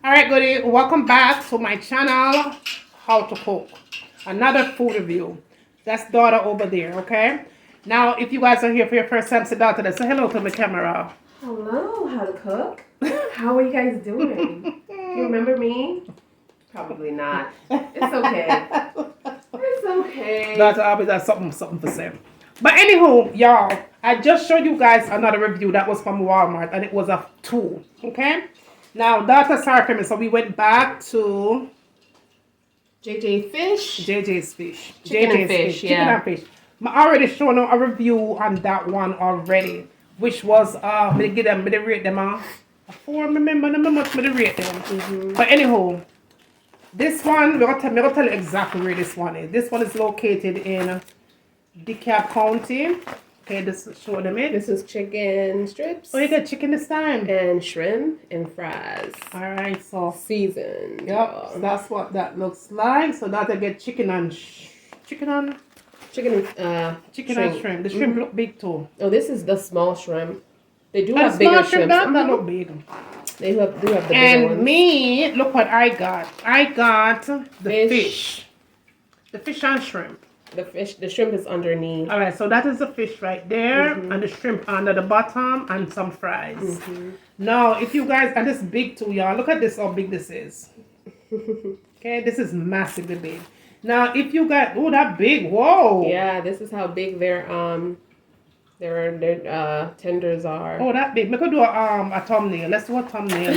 Alright, goody, welcome back to my channel, How to Cook. Another food review. That's daughter over there, okay? Now, if you guys are here for your first time, say daughter, say hello to my camera. Hello, How to Cook. How are you guys doing? You remember me? Probably not. It's okay. It's okay. Daughter always has something to say. But anywho, y'all, I just showed you guys another review that was from Walmart, and it was a tool, okay? Now, daughter started for me, so we went back to JJ Fish. JJ's Fish. Chicken and fish, Chicken and fish. I already shown a review on that one already, which was me rate them a 4. Remember how much me rate them. But anyhow, this one me gonna tell you exactly where this one is. This one is located in DeKalb County. Okay, this show them it. This is chicken strips. Oh, you got chicken this time. And shrimp and fries. Alright, so Seasoned. yep, so that's what that looks like. So now they get chicken and shrimp. The shrimp look big too. Oh, this is the small shrimp. They do And have bigger small shrimp shrimps. that look big. They do have the bigger And ones. me, look what I got. I got the fish. The fish and shrimp. The shrimp is underneath. Alright, so that is the fish right there, and the shrimp under the bottom, and some fries. Now, if you guys, and this big too, y'all, look at this, how big this is. Okay, this is massively big. Now, if you guys, oh, that big, whoa. Yeah, this is how big their tenders are. Oh, that big. We could do a thumbnail. Let's do a thumbnail,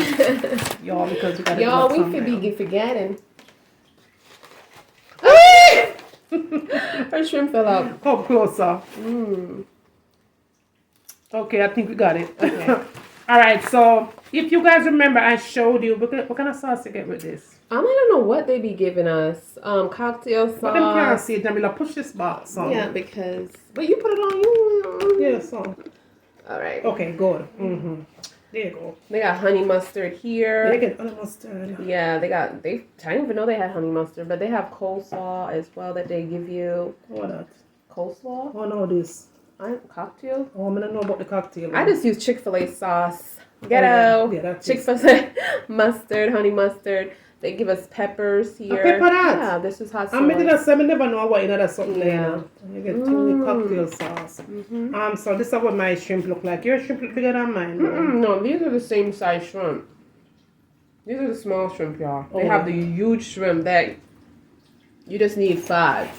y'all, because we got to Y'all, do a we could thumbnail. be forgetting. Her shrimp fell out. Come closer. Okay, I think we got it. Okay. All right, so if you guys remember, I showed you what kind of sauce to get with this. I don't know what they be giving us. Cocktail sauce. But them can't see it, Jamila. Push this box. So. Yeah, because. But you put it on you. Yeah, so. All right. Okay, good. There you go. They got honey mustard here. They get honey mustard. Yeah, I didn't even know they had honey mustard, but they have coleslaw as well that they give you. What that? Coleslaw? Oh, no, this. Cocktail? Oh, I don't know about the cocktail. I just use Chick-fil-A sauce. Ghetto. Oh, yeah, that's Chick-fil-A mustard, honey mustard. They give us peppers here. A pepper that? Yeah, this is hot sauce. I never know what that's something Yeah. there. You get two cocktail sauce. So this is what my shrimp look like. Your shrimp look bigger than mine. No, these are the same size shrimp. These are the small shrimp, y'all. They Oh. have the huge shrimp that you just need 5.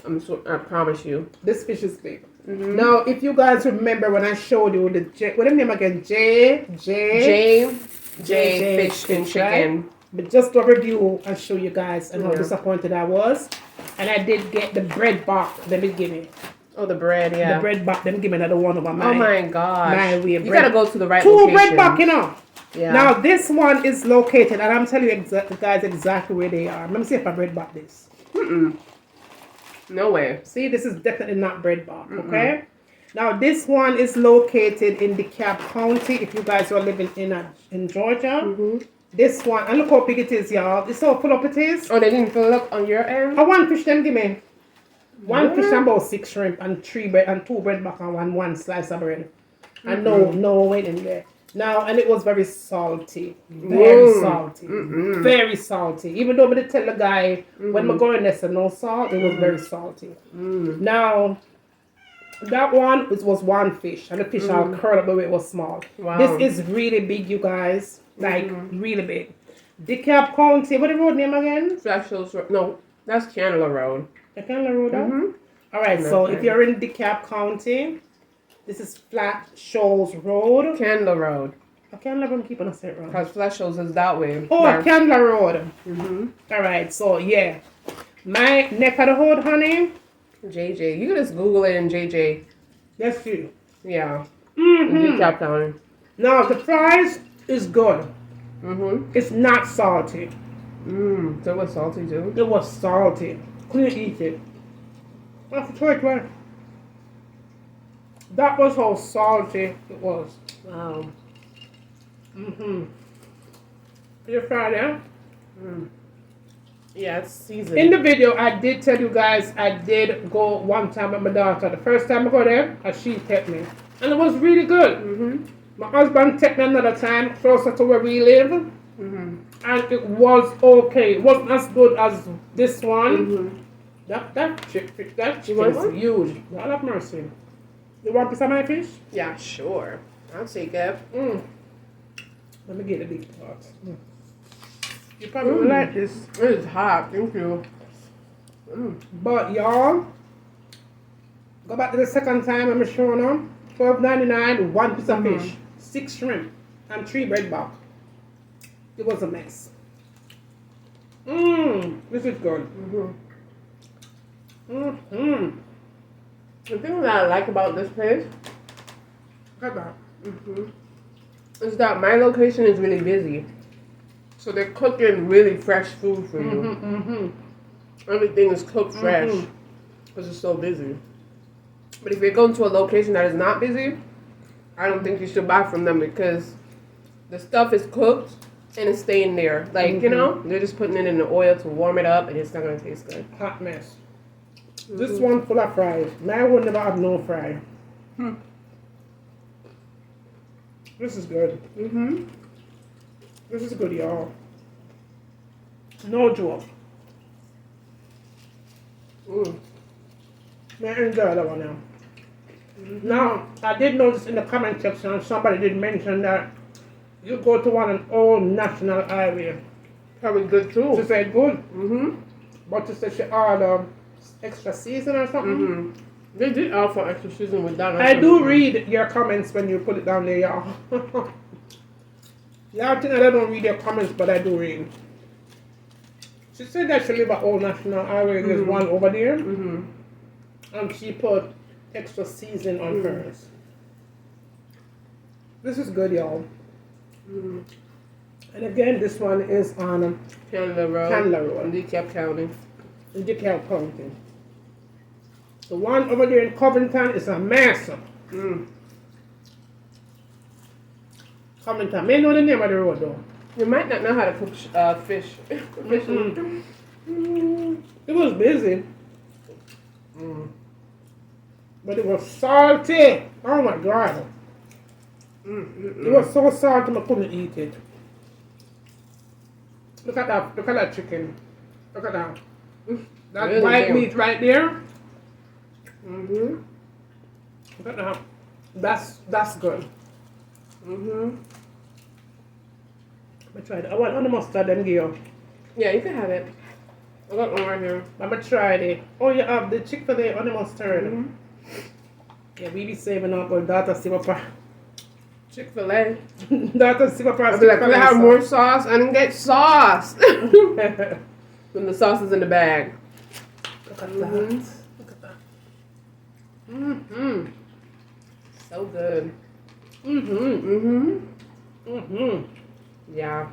I promise you. This fish is big. Now, if you guys remember when I showed you the what the name again? J Fish and chicken. Right? But just to review and show you guys and how disappointed I was. And I did get the bread box. Let me give me. Oh, the bread, yeah. The bread box. Let me give me another one over mine. Oh my gosh. My way. You gotta go to the right 2 location. bread box, you know. Yeah. Now this one is located, and I'm telling you guys exactly where they are. Let me see if I bread box this. No way. See, this is definitely not bread box, okay? Now this one is located in DeKalb County. If you guys are living in Georgia, this one, and look how big it is, y'all. This how full up it is. Oh, they didn't fill it up on your end? I one fish them give me. One fish and about 6 shrimp and 3 bread and 2 bread back and one slice of bread. And no wait in there. Now, and it was very salty. Very salty. Very salty. Even though I did tell the guy when I go in there said no salt, it was very salty. Now, that one was one fish, and the fish all curled up the way it was small. Wow. This is really big, you guys. Like, really big. DeKalb County, what the road name again? Flat Shoals Road. No, that's Chandler Road. The Candler Road? Alright, so if you're in DeKalb County, this is Flat Shoals Road. Candler Road. I can't let them keep on saying it wrong. Because Flat Shoals is that way. Oh, There. Candler Road. Alright, so yeah. My neck of the hood, honey. JJ. You can just Google it in JJ. That's you. Yeah. DeKalb County. Now, the fries is good. It's not salty. So it was salty too? It was salty. Couldn't eat it. That's the choice, right? That was how salty it was. Wow. You fried it? Yeah, it's seasoned. In the video, I did tell you guys I did go one time with my daughter. The first time I go there, she took me. And it was really good. My husband took me another time closer to where we live. And it was okay. It wasn't as good as this one. Mm-hmm. That chicken want is one? huge. God have mercy. You want a piece of my fish? Yeah, sure. I'll take it. Let me get a big pot. You probably will like this. It is hot. Thank you. But y'all, go back to the second time I'm showing them. $12.99, one piece of fish, 6 shrimp, and 3 bread back. It was a mess. This is good. The thing that I like about this place Look at that. is that my location is really busy. So they're cooking really fresh food for you. Everything is cooked fresh because it's so busy. But if you're going to a location that is not busy, I don't think you should buy from them because the stuff is cooked and it's staying there. Like, you know, they're just putting it in the oil to warm it up and it's not going to taste good. Hot mess. This one full of fries. Mine would never have no fry. This is good. This is good, y'all. No joke. Man, I enjoy that one now. Now, I did notice in the comment section, somebody did mention that you go to one old national highway. Probably good too. She said good. But she said she ordered extra season or something. They did offer extra season with that. I do read your comments when you put it down there, y'all. Y'all think that I don't read your comments, but I do read. She said that she live at Old National Highway. There's one over there. And she put extra season on hers. This is good, y'all. And again, this one is on Chandler Road. In DeKalb County. In DeKalb County. The one over there in Covington is a mess. Covington. May know the name of the road though. You might not know how to cook fish. It was busy. But it was salty. Oh my God. It was so salty I couldn't eat it. Look at that. Look at that chicken. Look at that. That Really white big. meat right there. Look at that. That's good. I tried it. I want on the mustard them give you. Yeah, you can have it. I got one right here. I'm gonna try it. Oh, you have the Chick-fil-A on the mustard. Yeah, we be saving up our daughter Singapore. Chick-fil-A. Daughter Singapore. I'll be like, can I have more sauce? I didn't get sauce. When the sauce is in the bag. Look at that. Look at that. So good. Yeah.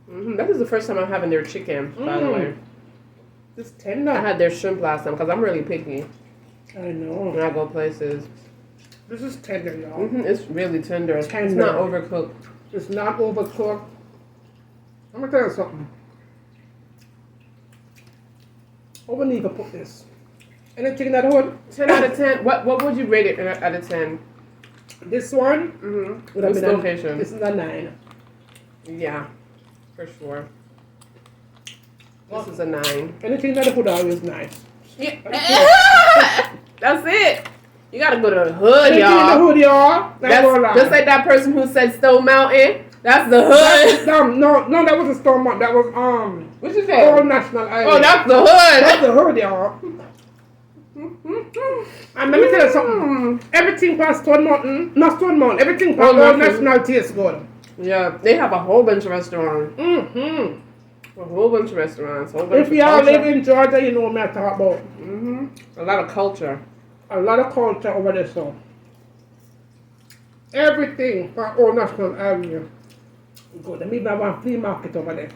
That is the first time I'm having their chicken, by the way. It's tender. I had their shrimp last time because I'm really picky I know. when I go places. This is tender, y'all. It's really tender. It's Tender. not overcooked. It's not overcooked. I'm gonna tell you something. What we need to put this? Anything that would 10 out of 10. What would you rate it out of 10? this one would have What's been the location? This is a 9. Yeah, for sure. This is a 9. Anything that I put out is nice. Yeah. That's it. You gotta go to the hood, Anything in the y'all. hood, y'all. That's just like that person who said Stone Mountain. That's the hood. No, that wasn't Stone Mountain. That was What you say? Old National Highway. Oh, that's the That's hood. the hood, y'all. And let me tell you something. Everything past Stone Mountain, not Stone Mountain. Everything past Old Old National. National tastes good. Yeah, they have a whole bunch of restaurants. A whole bunch of restaurants. Whole bunch If of y'all culture. live in Georgia, you know what I'm talking about. A lot of culture. A lot of culture over there, so. Everything for Old National Highway. Good. They even have one flea market over there.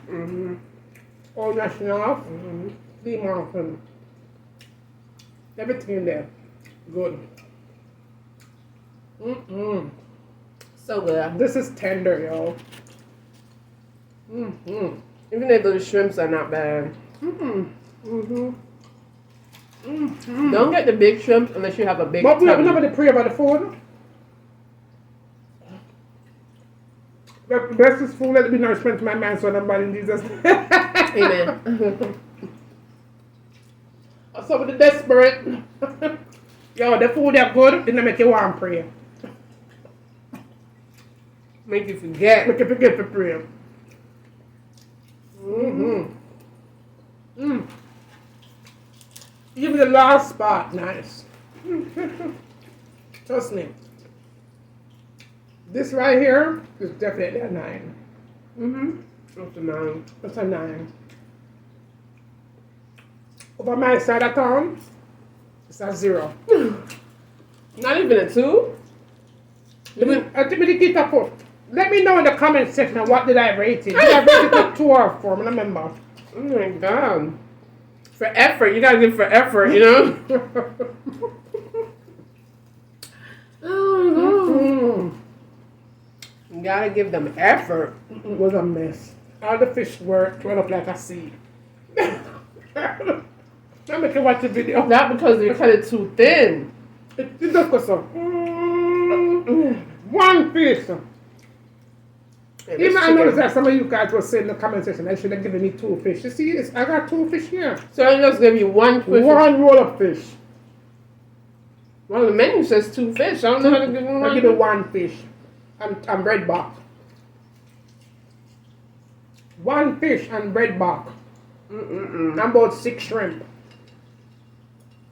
Old National flea market. Everything in there. Good. So good. This is tender, y'all. Even though those shrimps are not bad. Don't get the big shrimp unless you have a big But we have tummy. nobody pray about the food. Bless this food, let it be nourishment to my man, son, and body in Jesus. Amen. So with the desperate, yo, the food are good, it make you want to pray. Make you forget. Make you forget to pray. Give me the last spot, nice. Trust me. This right here is definitely a 9. That's a 9. That's a 9. Over my side of town, it's a 0. Not even a 2? I think we get up. Let me know in the comment section what did I rate it. Did I rate it a 2 or a 4? I don't remember. Oh my god. For effort. You gotta give for effort, you know? You gotta give them effort. It was a mess. All the fish were twirled up like a sea. Let me watch the video. Not because you cut it too thin. It just goes so. One fish. Even I noticed that some of you guys were saying in the comment section I should have given me 2 fish. You see this? I got 2 fish here. So I just give you 1 fish. 1 roll of fish. Well, the menu says 2 fish. I don't know how to give you 1. I give you 1 fish. And bread bark. 1 fish and bread bark. And about 6 shrimp.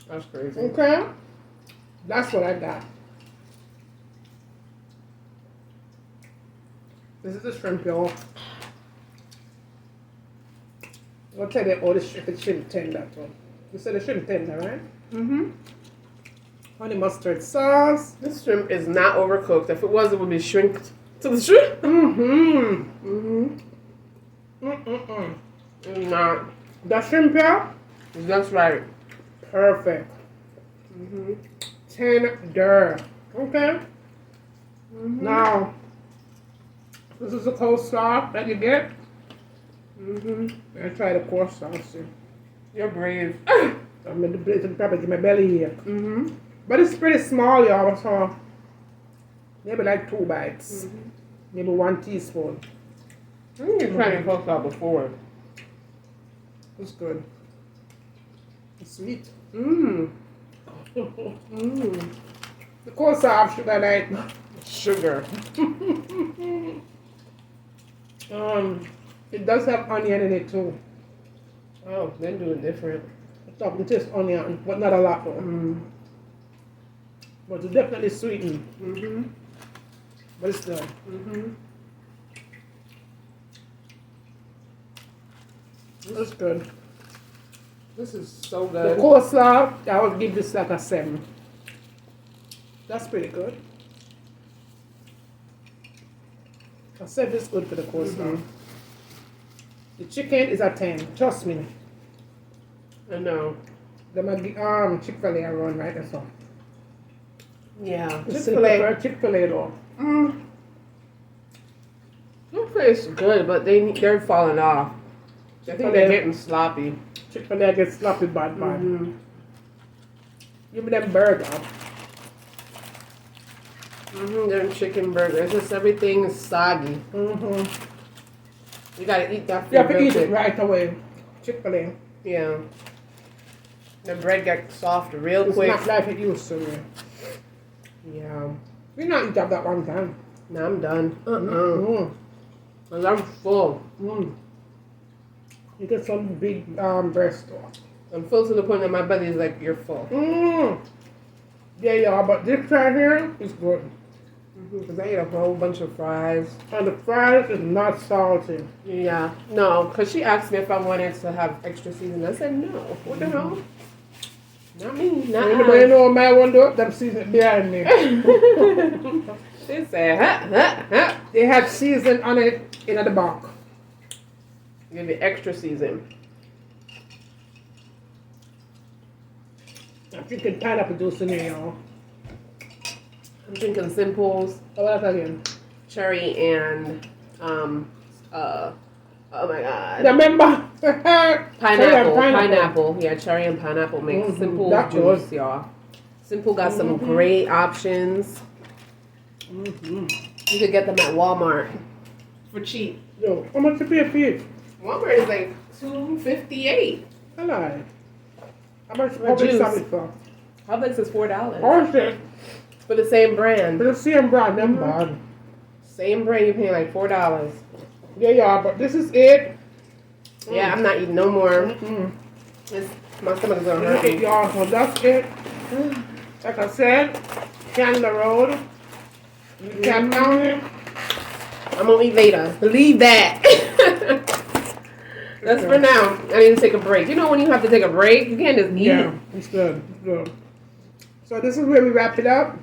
That's crazy. Okay? That's what I got. This is the shrimp, y'all. I'll tell you, the shrimp tender, too. You said the shrimp tender, right? Honey mustard sauce. This shrimp is not overcooked. If it was, it would be shrinked to the shrimp. It's not. The shrimp, yeah? That's right. Perfect. Tender. Okay? Now, this is the coleslaw that you get. I try the coleslaw, see. You're brave. I'm in the place and probably get my belly here. But it's pretty small, y'all, so maybe like 2 bites. Maybe 1 teaspoon. I think you tried your coleslaw before. It's good. It's sweet. The The coleslaw have sugar like sugar. it does have onion in it too. Oh, they do it different. It tastes onion, but not a lot though. But it's definitely sweetened. But it's good. It's good. This is so The good. coleslaw, I would give this like a 7. That's pretty good. A 7 is good for the coleslaw. The chicken is a 10. Trust me. I know. The Chick-fil-A I run right and so. Yeah. Chick-fil-A though. Chick-fil-A is good, but they're falling off. I think they're getting sloppy. Chick-fil-A gets sloppy bad. Give me them burger. They're chicken burgers. Just everything is soggy. You gotta eat that food. You have to real eat it quick. right away. Chick-fil-A. Yeah. The bread gets soft real It's quick. not like it used to be. Yeah. We not eat up that one time. Now I'm done. Cause I'm full. You get some big breast though. I'm full to the point that my belly is like, you're full. Yeah, but this right here is good. Because I ate a whole bunch of fries. And the fries is not salty. Yeah. No, because she asked me if I wanted to have extra seasoning. I said no. What the hell? Not me. Not Anybody know my one do? Them season behind me. She said, They had season on it in the back. Give it extra season. I'm drinking pineapple juice in here, y'all. I'm drinking Simples, Oh, what else again? cherry, and oh my god. Remember? Pineapple. Yeah, cherry and pineapple makes Simple That juice, good. y'all. Simple got some great options. You could get them at Walmart. for cheap. Yo, how much you pay for it? Walmart is like $2.58. I lie. How much For public juice. service for? Publix is $4 Oh shit. for the same brand. For the same brand, them bad. Same brand, you're paying like $4. Yeah, but this is it. Yeah, I'm not eating no more. Mm-mm. My stomach is gonna Look hurt at me. y'all, so that's it. Like I said, Canada Road. You can't count it. I'm gonna eat later. Believe that. That's for now. I need to take a break. You know when you have to take a break, you can't just eat. Yeah, it's good. It's good. So this is where we wrap it up.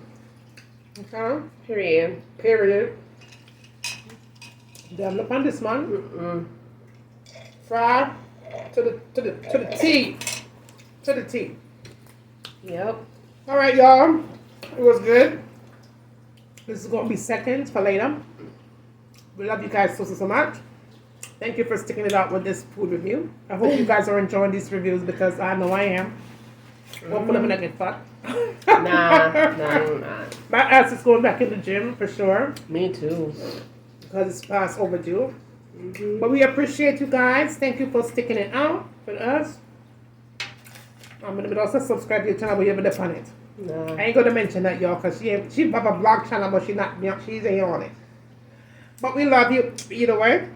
Okay. Period. Period. Develop on this one. Mm-mm. Fry to the T. To the T. Yep. All right, y'all. It was good. This is gonna be seconds for later. We love you guys so much. Thank you for sticking it out with this food review. I hope you guys are enjoying these reviews because I know I am. Hopefully I'm gonna get fucked. Nah, I'm not. My ass is going back in the gym for sure Me too. because it's past overdue. But we appreciate you guys. Thank you for sticking it out with us. I'm gonna also subscribe to your channel, but you have on it. Nah. I ain't gonna mention that, y'all, because she have a vlog channel, but she's ain't on it. But we love you either way.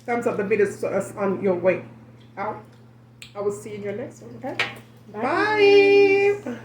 Thumbs up the video to us on your way out. I will see you in your next one, okay? Bye.